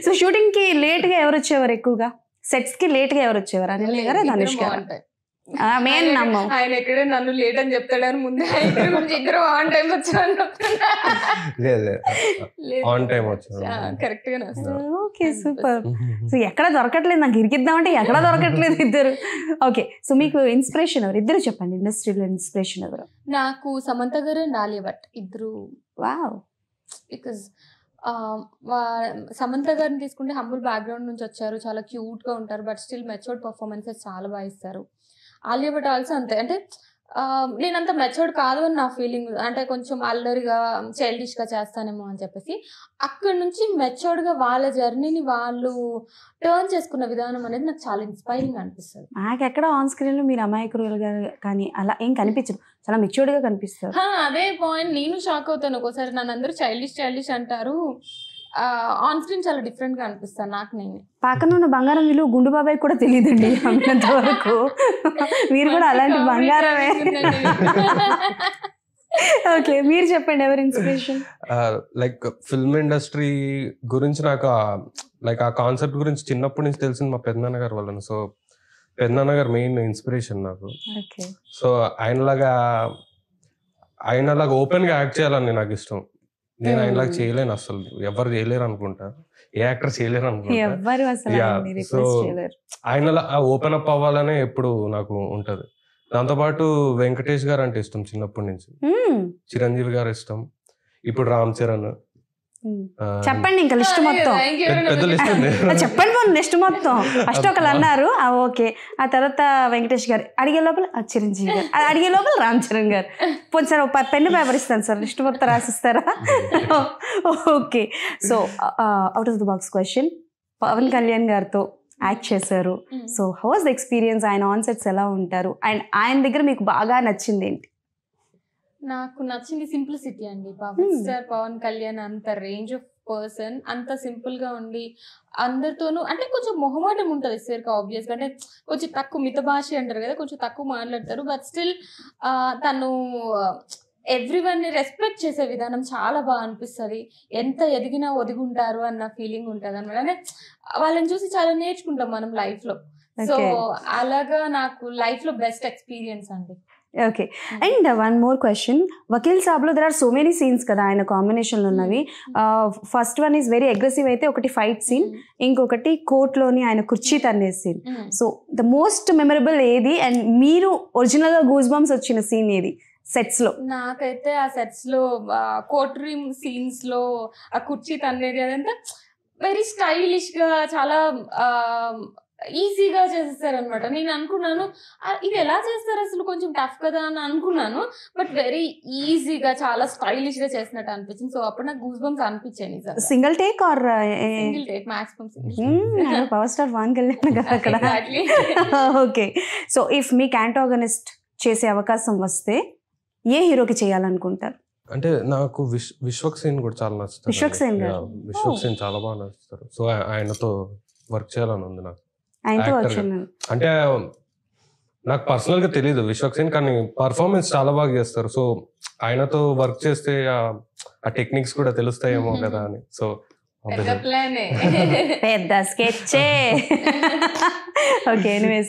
So shooting కి late గా ఎవరు వచ్చేవారు ఎక్కువగా? సెట్స్ కి లేట్ గా ఎవరు వచ్చేవారు? అనిల్ గారా, ధనుష్ గారా? మెయిన్ నమ్మం ఆయన ఎక్కడే నన్ను లేట్ అని చెప్తాడని ముందే ఇద్దరు ఆన్ టైం వచ్చాను. ఆన్ టైం వచ్చాను. కరెక్ట్ గానే వస్తారు. Okay, super. సో ఎక్కడ దొరకట్లేదు, నాకు ఇరికిద్దామంటే ఎక్కడ దొరకట్లేదు ఇద్దరు. ఓకే, సో మీకు ఇన్స్పిరేషన్ ఎవరు? ఇద్దరు చెప్పండి, ఇండస్ట్రీలో ఇన్స్పిరేషన్ ఎవరు? నాకు సమంత గారు అండ్ ఆలియా భట్ ఇద్దరు. వావ్. బికాజ్ సమంత గారిని తీసుకుంటే హంబుల్ బ్యాక్గ్రౌండ్ నుంచి వచ్చారు, చాలా క్యూట్ గా ఉంటారు, బట్ స్టిల్ మెచ్యూర్డ్ పర్ఫార్మెన్సెస్ చాలా బాగా ఇస్తారు. ఆలియా భట్ ఆల్సో అంతే. అంటే నేనంత మెచ్యూర్డ్ కాదు అని నా ఫీలింగ్. అంటే కొంచెం అల్లరిగా చైల్డిష్ గా చేస్తానేమో అని చెప్పేసి అక్కడి నుంచి మెచ్యూర్డ్ గా వాళ్ళ జర్నీని వాళ్ళు టర్న్ చేసుకున్న విధానం అనేది నాకు చాలా ఇన్స్పైరింగ్ అనిపిస్తుంది. నాకు ఎక్కడ ఆన్ స్క్రీన్ లో మీరు అమాయకులుగా కానీ అలా ఏం కనిపించదు, చాలా మెచ్యూర్డ్ గా కనిపిస్తారు. అదే పాయింట్, నేను షాక్ అవుతాను ఒక్కోసారి. నన్ను అందరూ చైల్డిష్ అంటారు, ఆన్ స్క్రీన్ చాలా డిఫరెంట్ గా అనిపిస్తాను నాకు. నేను పక్కన ఉన్న బంగారం విలువ గుండు బాబాయ్ కూడా తెలియదండి అంత వరకు. మీరు కూడా అలాంటి బంగారమే. ఓకే, మీరు చెప్పండి ఎవరు ఇన్స్పిరేషన్? లైక్ ఫిల్మ్ ఇండస్ట్రీ గురించి నాకు లైక్ ఆ కాన్సెప్ట్ గురించి చిన్నప్పటి నుంచి తెలిసింది మా పెద్దనాన్న గారు వల్ల. సో పెద్దనాన్న గారు మెయిన్ ఇన్స్పిరేషన్ నాకు. సో ఆయనలాగా ఓపెన్ గా యాక్ట్ చేయాలని నాకు ఇష్టం. నేను ఆయనలాగా చేయలేను, అసలు ఎవరు చేయలేరు అనుకుంటా, ఏ యాక్టర్ చేయలేరు అనుకుంటా. సో ఆయనలా ఓపెన్ అప్ అవ్వాలనే ఎప్పుడు నాకు ఉంటది. దాంతోపాటు వెంకటేష్ గారు అంటే ఇష్టం చిన్నప్పటి నుంచి, చిరంజీవి గారు ఇష్టం, ఇప్పుడు రామ్ చరణ్. చెప్పండి ఇంకా లిస్ట్ మొత్తం చెప్పండి, లిస్ట్ మొత్తం. ఫస్ట్ ఒకళ్ళు అన్నారు, ఓకే, ఆ తర్వాత వెంకటేష్ గారు, అడిగే లోపల చిరంజీవి గారు, అడిగే లోపల రామ్ చరణ్ గారు. పోనీ సార్ పెన్ను పేపర్ ఇస్తాను సార్, లిస్ట్ మొత్తం రాసిస్తారా? Okay, so out of the box question, Pawan Kalyan గారితో యాక్ట్ చేశారు. So how was the experience? ఆయన ఆన్ సెట్స్ ఎలా ఉంటారు అండ్ ఆయన దగ్గర మీకు బాగా నచ్చింది ఏంటి? నాకు నచ్చింది సింప్లిసిటీ అండి. స్టార్ పవన్ కళ్యాణ్ అంత రేంజ్ ఆఫ్ పర్సన్, అంత సింపుల్ గా ఉండి అందరితోనూ, అంటే కొంచెం మొహమాటం ఉంటుంది సార్ ఆబ్వియస్ గా, అంటే కొంచెం తక్కువ మిత భాష అంటారు కదా, కొంచెం తక్కువ మాట్లాడతారు, బట్ స్టిల్ తను ఎవ్రీవన్ ని రెస్పెక్ట్ చేసే విధానం చాలా బాగా అనిపిస్తుంది. ఎంత ఎదిగినా ఒదిగుంటారు అన్న ఫీలింగ్ ఉంటుంది అనమాట. అంటే వాళ్ళని చూసి చాలా నేర్చుకుంటాం మనం లైఫ్ లో. సో అలాగా నాకు లైఫ్ లో బెస్ట్ ఎక్స్పీరియన్స్ అండి. Okay, and one more question, Vakeel సాబ్లో there are so many scenes కదా ఆయన కాంబినేషన్లో ఉన్నవి. First one is very aggressive అయితే, ఒకటి ఫైట్ సీన్, ఇంకొకటి కోర్టులోని ఆయన కుర్చీ తన్నే scene. So the most memorable ఏది అండ్ మీరు ఒరిజినల్గా గూస్ బంప్స్ వచ్చిన సీన్ ఏది సెట్స్ లో? నాకైతే ఆ సెట్స్ లో కోర్ట్ రూమ్ సీన్స్ లో ఆ కుర్చీ తన్నేది అదంతా వెరీ స్టైలిష్ గా, చాలా ఈజీగా చేసేస్తారు అనమాట. నేను అనుకున్నాను ఇది ఎలా చేస్తారు అసలు, కొంచెం టఫ్ కదా అని అనుకున్నాను, బట్ వెరీ ఈజీగా చాలా స్టైలిష్ గా చేసినట్టు అనిపించింది. సో అప్పుడు నాకు గూస్ బంప్స్ అనిపించాయి. Single take or single take? Maximum power star Pawan Kalyan గారు అక్కడ. ఓకే, సో ఇఫ్ మీకు యాంటాగనిస్ట్ చేసే అవకాశం వస్తే ఏ హీరోకి చేయాలనుకుంటారు? అంటే నాకు విశ్వక్ సేన్ కూడా చాలా నచ్చుతారు. విశ్వక్ సేన్ చాలా బాగా నచ్చుతారు. సో ఆయనతో వర్క్ చేయాలని ఉంది నాకు. అంటే నాకు పర్సనల్ గా తెలీదు విశ్వక్ సేన్, కానీ పర్ఫార్మెన్స్ చాలా బాగా చేస్తారు. సో ఆయనతో వర్క్ చేస్తే ఆ టెక్నిక్స్ కూడా తెలుస్తాయేమో కదా అని. సో పెద్ద స్కెచ్. Okay, anyways